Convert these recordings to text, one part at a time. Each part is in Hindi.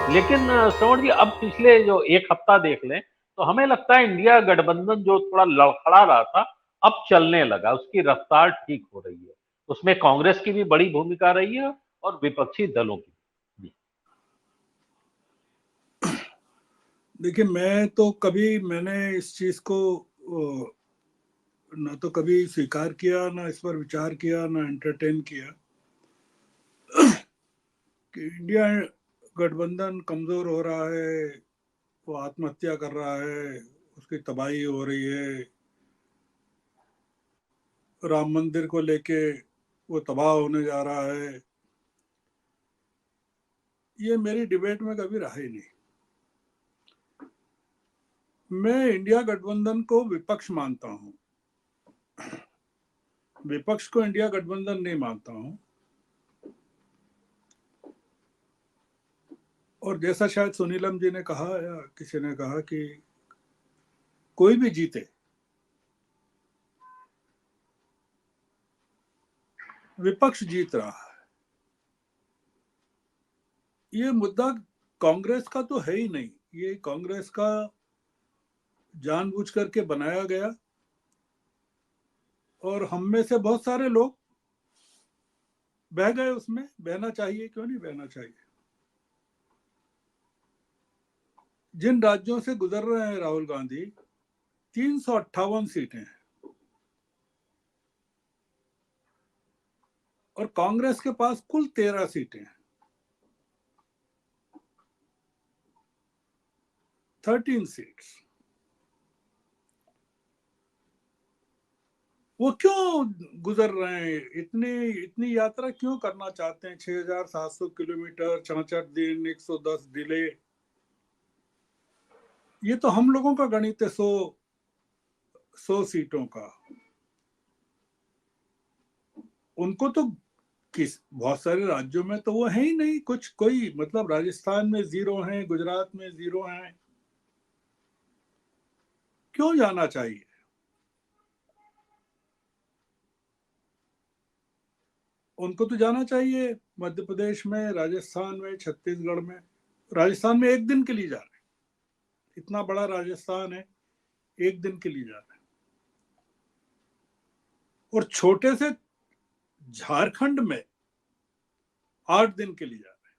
लेकिन श्रवण जी, अब पिछले जो एक हफ्ता देख लें तो हमें लगता है इंडिया गठबंधन जो थोड़ा लड़खड़ा रहा था, अब चलने लगा, उसकी रफ्तार ठीक हो रही है। उसमें कांग्रेस की भी बड़ी भूमिका रही है और विपक्षी दलों की भी। देखिए, मैंने इस चीज को ना तो कभी स्वीकार किया, ना इस पर विचार किया, ना एंटरटेन किया कि इंडिया गठबंधन कमजोर हो रहा है, वो आत्महत्या कर रहा है, उसकी तबाही हो रही है, राम मंदिर को लेके वो तबाह होने जा रहा है। ये मेरी डिबेट में कभी रहा ही नहीं। मैं इंडिया गठबंधन को विपक्ष मानता हूं, विपक्ष को इंडिया गठबंधन नहीं मानता हूं। और जैसा शायद सुनीलम जी ने कहा या किसी ने कहा कि कोई भी जीते, विपक्ष जीत रहा है। ये मुद्दा कांग्रेस का तो है ही नहीं, ये कांग्रेस का जानबूझ करके बनाया गया, और हम में से बहुत सारे लोग बह गए उसमें। बहना चाहिए, क्यों नहीं बहना चाहिए। जिन राज्यों से गुजर रहे हैं राहुल गांधी, 358 सीटें हैं, और कांग्रेस के पास कुल 13 सीटें हैं, 13 सीट्स। वो क्यों गुजर रहे हैं, इतनी इतनी यात्रा क्यों करना चाहते हैं? 6,700 किलोमीटर, 66 दिन, 110 डिले। ये तो हम लोगों का गणित है, 100 सीटों का। उनको तो बहुत सारे राज्यों में तो वो है ही नहीं कुछ, कोई मतलब राजस्थान में 0 है, गुजरात में 0 है। क्यों जाना चाहिए? उनको तो जाना चाहिए मध्य प्रदेश में, राजस्थान में, छत्तीसगढ़ में। राजस्थान में एक दिन के लिए जा रहे हैं, इतना बड़ा राजस्थान है, एक दिन के लिए जा रहे हैं। और छोटे से झारखंड में 8 दिन के लिए जा रहे हैं।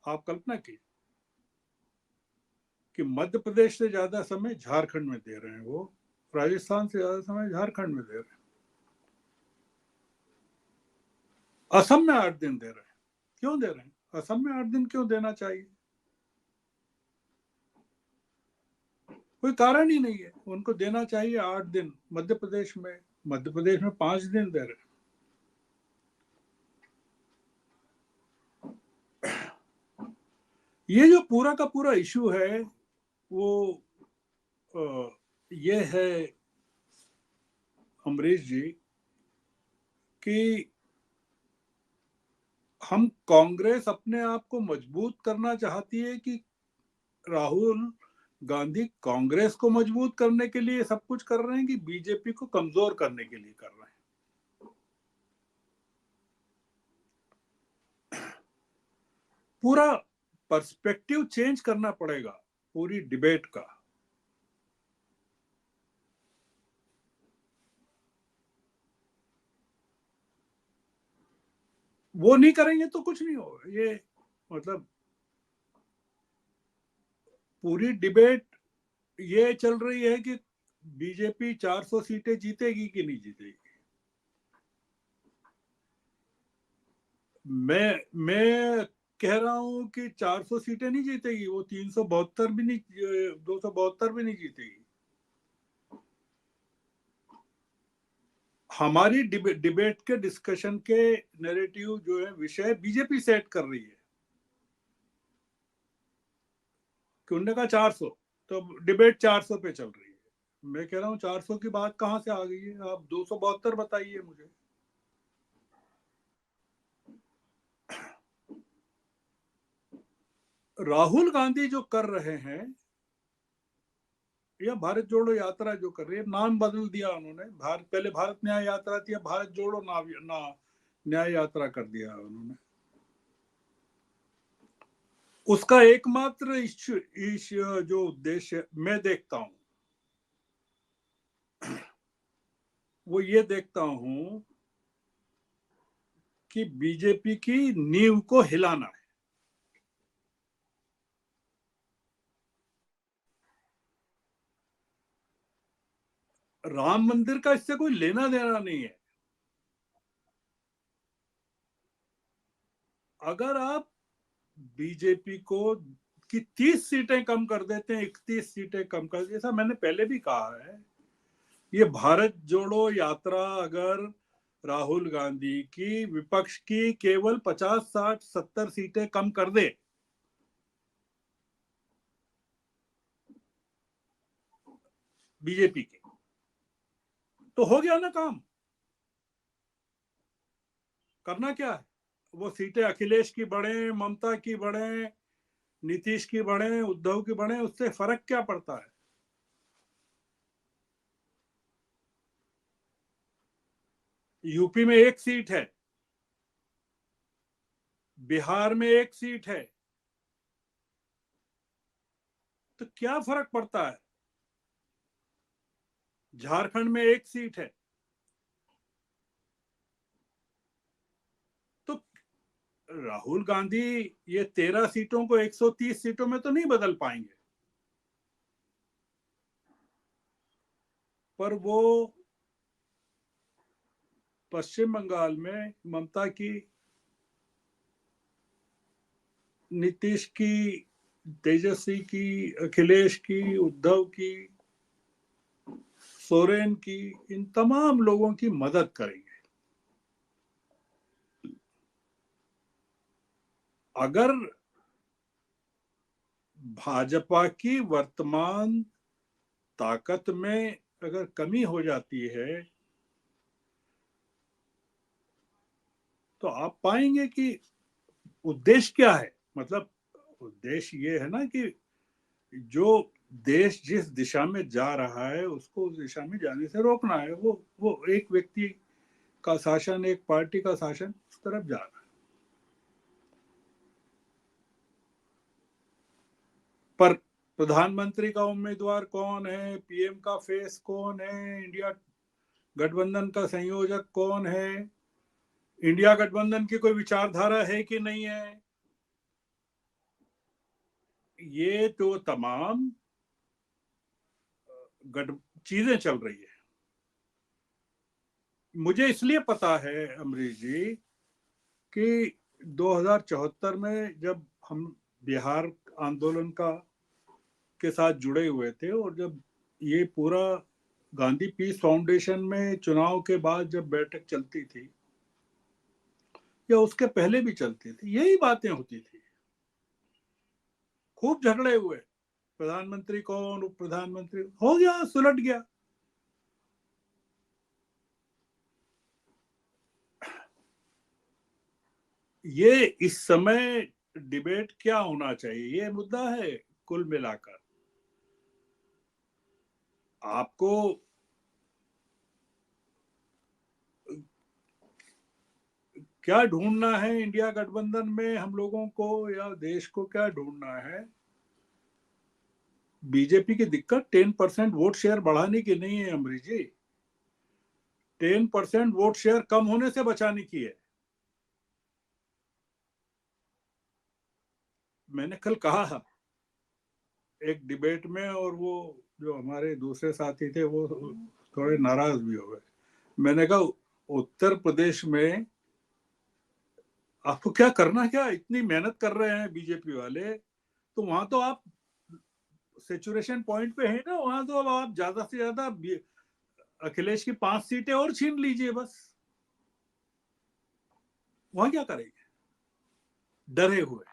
आप कल्पना कीजिए कि मध्य प्रदेश से ज्यादा समय झारखंड में दे रहे हैं वो, राजस्थान से ज्यादा समय झारखंड में दे रहे हैं। असम में 8 दिन दे रहे हैं। क्यों दे रहे हैं? असम में 8 दिन क्यों देना चाहिए? कोई कारण ही नहीं है। उनको देना चाहिए 8 दिन। मध्य प्रदेश में 5 दिन दे रहे हैं। ये जो पूरा का पूरा इशू है वो ये है अमरीश जी कि हम कांग्रेस अपने आप को मजबूत करना चाहती है कि राहुल गांधी कांग्रेस को मजबूत करने के लिए सब कुछ कर रहे हैं, कि बीजेपी को कमजोर करने के लिए कर रहे हैं? पूरा पर्सपेक्टिव चेंज करना पड़ेगा पूरी डिबेट का। वो नहीं करेंगे तो कुछ नहीं होगा। ये मतलब पूरी डिबेट ये चल रही है कि बीजेपी 400 सीटें जीतेगी कि नहीं जीतेगी। मैं कह रहा हूं कि 400 सीटें नहीं जीतेगी, वो 372 भी नहीं, 272 भी नहीं जीतेगी। हमारी डिबेट के डिस्कशन के नैरेटिव जो है, विषय बीजेपी सेट कर रही है कि उन्होंने कहा 400, तो डिबेट 400 पे चल रही है। मैं कह रहा हूँ 400 की बात कहां से आ गई है? आप 272 बताइए मुझे। राहुल गांधी जो कर रहे हैं, या भारत जोड़ो यात्रा जो कर रही है, नाम बदल दिया उन्होंने। पहले भारत न्याय यात्रा थी, अब भारत जोड़ो न्याय यात्रा कर दिया उन्होंने। उसका एकमात्र जो उद्देश्य मैं देखता हूं, वो ये देखता हूं कि बीजेपी की नींव को हिलाना है। राम मंदिर का इससे कोई लेना देना नहीं है। अगर आप बीजेपी को की 30 सीटें कम कर देते हैं, 31 सीटें कम कर, जैसा मैंने पहले भी कहा है, ये भारत जोड़ो यात्रा अगर राहुल गांधी की विपक्ष की केवल 50, 60, 70 सीटें कम कर दे, बीजेपी की, तो हो गया ना काम। करना क्या है, वो सीटें अखिलेश की बढ़े, ममता की बढ़े, नीतीश की बढ़े, उद्धव की बढ़े, उससे फर्क क्या पड़ता है। यूपी में 1 सीट है, बिहार में 1 सीट है, तो क्या फर्क पड़ता है। झारखंड में 1 सीट है, तो राहुल गांधी ये 13 सीटों को 130 सीटों में तो नहीं बदल पाएंगे, पर वो पश्चिम बंगाल में ममता की, नीतीश की, तेजस्वी की, अखिलेश की, उद्धव की, सोरेन की, इन तमाम लोगों की मदद करेंगे। अगर भाजपा की वर्तमान ताकत में अगर कमी हो जाती है, तो आप पाएंगे कि उद्देश्य क्या है। मतलब उद्देश्य ये है ना कि जो देश जिस दिशा में जा रहा है उसको उस दिशा में जाने से रोकना है। वो एक व्यक्ति का शासन, एक पार्टी का शासन उस तरफ जा रहा है। पर प्रधानमंत्री का उम्मीदवार कौन है, पीएम का फेस कौन है, इंडिया गठबंधन का संयोजक कौन है, इंडिया गठबंधन की कोई विचारधारा है कि नहीं है, ये तो तमाम चीजें चल रही है। मुझे इसलिए पता है अमरीश जी कि 2074 में जब हम बिहार आंदोलन का के साथ जुड़े हुए थे, और जब ये पूरा गांधी पीस फाउंडेशन में चुनाव के बाद जब बैठक चलती थी या उसके पहले भी चलती थी, यही बातें होती थी। खूब झगड़े हुए, प्रधानमंत्री कौन, उप प्रधानमंत्री, हो गया, सुलट गया। ये इस समय डिबेट क्या होना चाहिए, ये मुद्दा है। कुल मिलाकर आपको क्या ढूंढना है इंडिया गठबंधन में, हम लोगों को या देश को क्या ढूंढना है। बीजेपी की दिक्कत 10% वोट शेयर बढ़ाने की नहीं है अमरीश जी, 10% वोट शेयर कम होने से बचाने की है। मैंने कल कहा एक डिबेट में, और वो जो हमारे दूसरे साथी थे वो थोड़े नाराज भी हो गए। मैंने कहा उत्तर प्रदेश में आपको क्या करना, क्या इतनी मेहनत कर रहे हैं बीजेपी वाले, तो वहां तो आप सेचुरेशन पॉइंट पे है ना, वहां तो अब आप ज्यादा से ज्यादा अखिलेश की 5 सीटें और छीन लीजिए बस। वहां क्या करेंगे, डरे हुए।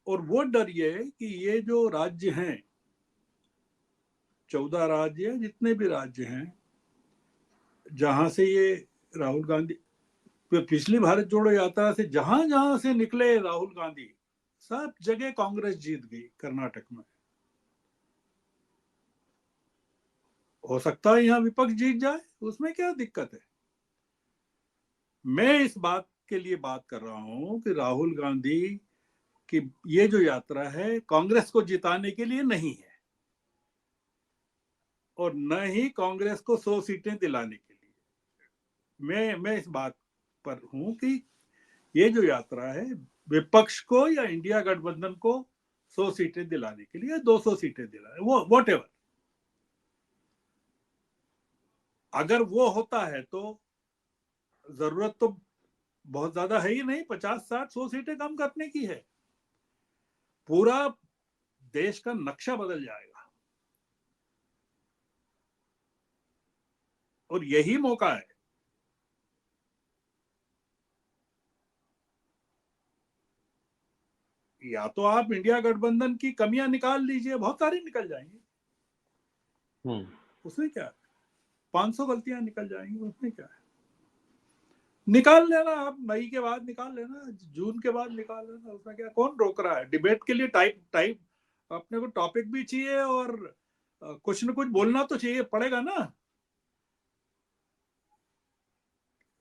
और वो डर ये कि ये जो राज्य हैं, 14 राज्य, जितने भी राज्य हैं जहां से ये राहुल गांधी पिछली भारत जोड़ो यात्रा से जहां जहां से निकले राहुल गांधी, सब जगह कांग्रेस जीत गई। कर्नाटक में हो सकता है यहाँ विपक्ष जीत जाए, उसमें क्या दिक्कत है। मैं इस बात के लिए बात कर रहा हूं कि राहुल गांधी की ये जो यात्रा है कांग्रेस को जिताने के लिए नहीं है और न ही कांग्रेस को 100 सीटें दिलाने के लिए। मैं इस बात पर हूं कि ये जो यात्रा है विपक्ष को या इंडिया गठबंधन को 100 सीटें दिलाने के लिए, 200 सीटें दिलाने, वो वॉट एवर, अगर वो होता है तो जरूरत तो बहुत ज्यादा है ही नहीं, 50, 60, 100 सीटें कम करने की है, पूरा देश का नक्शा बदल जाएगा और यही मौका है। या तो आप इंडिया गठबंधन की कमियां निकाल लीजिए, बहुत सारी निकल जाएंगी, उसमें क्या है, 500 गलतियां निकल जाएंगी, उसमें क्या है, निकाल लेना आप, मई के बाद निकाल लेना, जून के बाद निकाल लेना, उसमें क्या, कौन रोक रहा है। डिबेट के लिए टाइप टाइप अपने को टॉपिक भी चाहिए और कुछ न कुछ बोलना तो चाहिए पड़ेगा ना।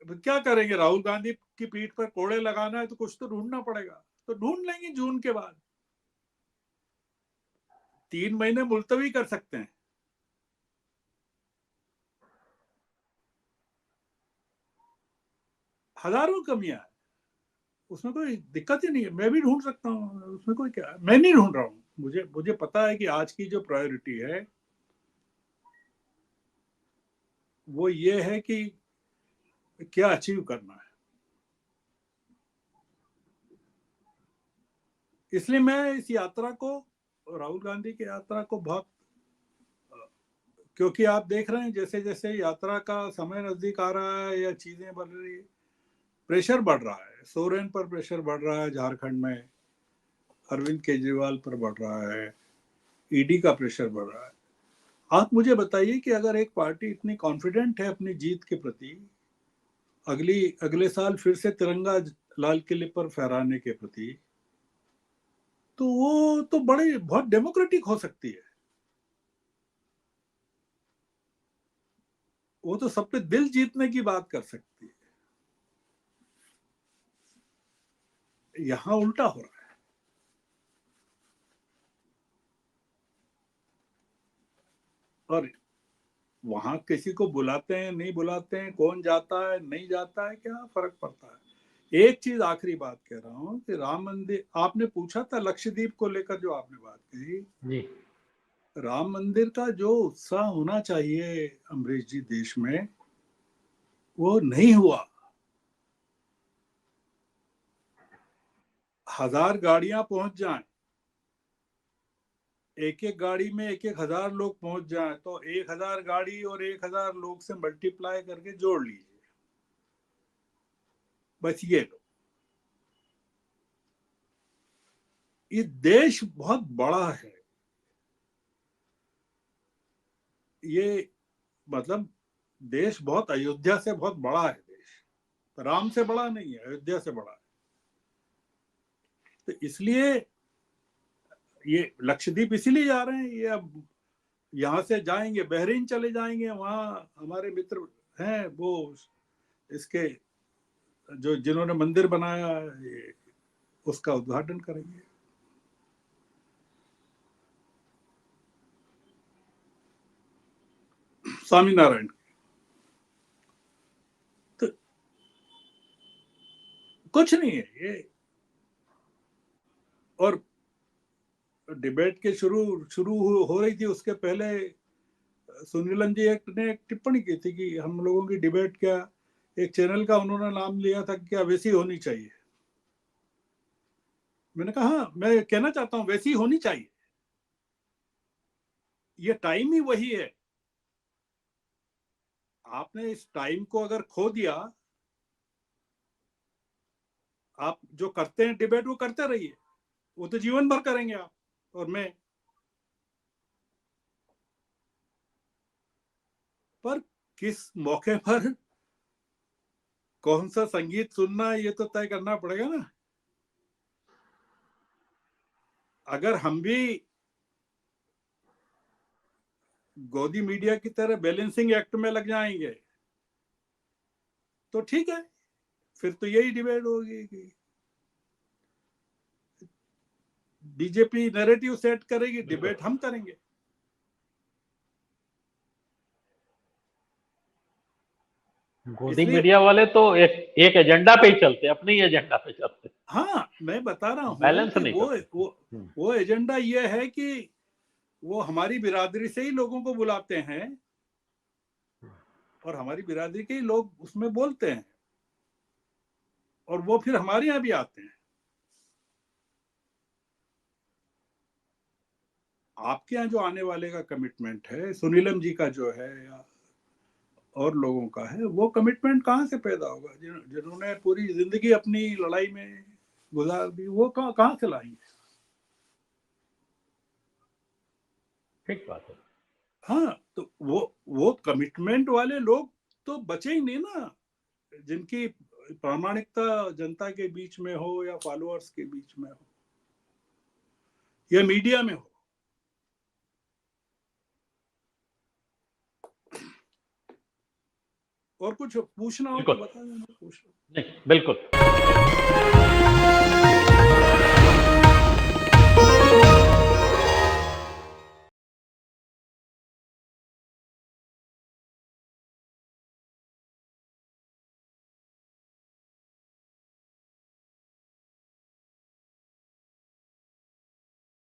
क्या करेंगे, राहुल गांधी की पीठ पर कोड़े लगाना है तो कुछ तो ढूंढना पड़ेगा, तो ढूंढ लेंगे जून के बाद, 3 महीने मुलतवी कर सकते हैं। हजारों कमियां है, उसमें कोई दिक्कत ही नहीं है, मैं भी ढूंढ सकता हूँ, उसमें कोई क्या है, मैं नहीं ढूंढ रहा हूँ, मुझे पता है कि आज की जो प्रायोरिटी है वो ये है कि क्या अचीव करना है। इसलिए मैं इस यात्रा को, राहुल गांधी की यात्रा को बहुत, क्योंकि आप देख रहे हैं जैसे जैसे यात्रा का समय नजदीक आ रहा है या चीजें बढ़ रही है, प्रेशर बढ़ रहा है, सोरेन पर प्रेशर बढ़ रहा है, झारखंड में अरविंद केजरीवाल पर बढ़ रहा है, ईडी का प्रेशर बढ़ रहा है। आप मुझे बताइए कि अगर एक पार्टी इतनी कॉन्फिडेंट है अपनी जीत के प्रति, अगले साल फिर से तिरंगा लाल किले पर फहराने के प्रति, तो वो तो बड़ी बहुत डेमोक्रेटिक हो सकती है, वो तो सब पे दिल जीतने की बात कर सकती है। यहां उल्टा हो रहा है, और वहां किसी को बुलाते हैं नहीं बुलाते हैं, कौन जाता है नहीं जाता है, क्या फर्क पड़ता है। एक चीज आखिरी बात कह रहा हूं कि राम मंदिर, आपने पूछा था लक्षद्वीप को लेकर जो आपने बात कही जी। राम मंदिर का जो उत्साह होना चाहिए अमरीश जी देश में, वो नहीं हुआ। 1000 गाड़ियां पहुंच जाएं, एक एक गाड़ी में 1,000 लोग पहुंच जाएं, तो 1,000 गाड़ी और 1,000 लोग से मल्टीप्लाई करके जोड़ लीजिए, बस ये लो। ये देश बहुत बड़ा है, ये मतलब देश बहुत, अयोध्या से बहुत बड़ा है देश, राम से बड़ा नहीं है, अयोध्या से बड़ा है। तो इसलिए ये लक्षद्वीप इसीलिए जा रहे हैं, ये अब यहाँ से जाएंगे बहरीन चले जाएंगे, वहां हमारे मित्र हैं वो इसके जो जिन्होंने मंदिर बनाया ये, उसका उद्घाटन करेंगे। स्वामीनारायण, तो कुछ नहीं है ये। और डिबेट के शुरू शुरू हो रही थी, उसके पहले सुनीलन जी ने एक टिप्पणी की थी कि हम लोगों की डिबेट क्या, एक चैनल का उन्होंने नाम लिया था कि क्या वैसी होनी चाहिए। मैंने कहा मैं कहना चाहता हूं वैसी होनी चाहिए, ये टाइम ही वही है। आपने इस टाइम को अगर खो दिया, आप जो करते हैं डिबेट वो करते रहिए, वो तो जीवन भर करेंगे आप और मैं, पर किस मौके पर कौन सा संगीत सुनना है ये तो तय करना पड़ेगा ना। अगर हम भी गोदी मीडिया की तरह बैलेंसिंग एक्ट में लग जाएंगे तो ठीक है, फिर तो यही डिबेट होगी कि बीजेपी नैरेटिव सेट करेगी, डिबेट हम करेंगे। गोदी इसलिए मीडिया वाले तो एक एजेंडा पे ही चलते, अपने ही एजेंडा पे चलते, हाँ, मैं बता रहा हूं बैलेंस कि नहीं करते। वो एजेंडा ये है कि वो हमारी बिरादरी से ही लोगों को बुलाते हैं और हमारी बिरादरी के ही लोग उसमें बोलते हैं और वो फिर हमारे यहाँ भी आते हैं। आपके यहाँ जो आने वाले का कमिटमेंट है, सुनीलम जी का जो है या और लोगों का है, वो कमिटमेंट कहाँ से पैदा होगा? जिन्होंने पूरी जिंदगी अपनी लड़ाई में गुजार दी, वो कहाँ से लाएंगे? ठीक बात है। हाँ, तो वो कमिटमेंट वाले लोग तो बचे ही नहीं ना, जिनकी प्रामाणिकता जनता के बीच में हो या फॉलोअर्स के बीच में हो या मीडिया में हो। और कुछ पूछना हो तो बिल्कुल बता देना, पूछ लो। नहीं, बिल्कुल।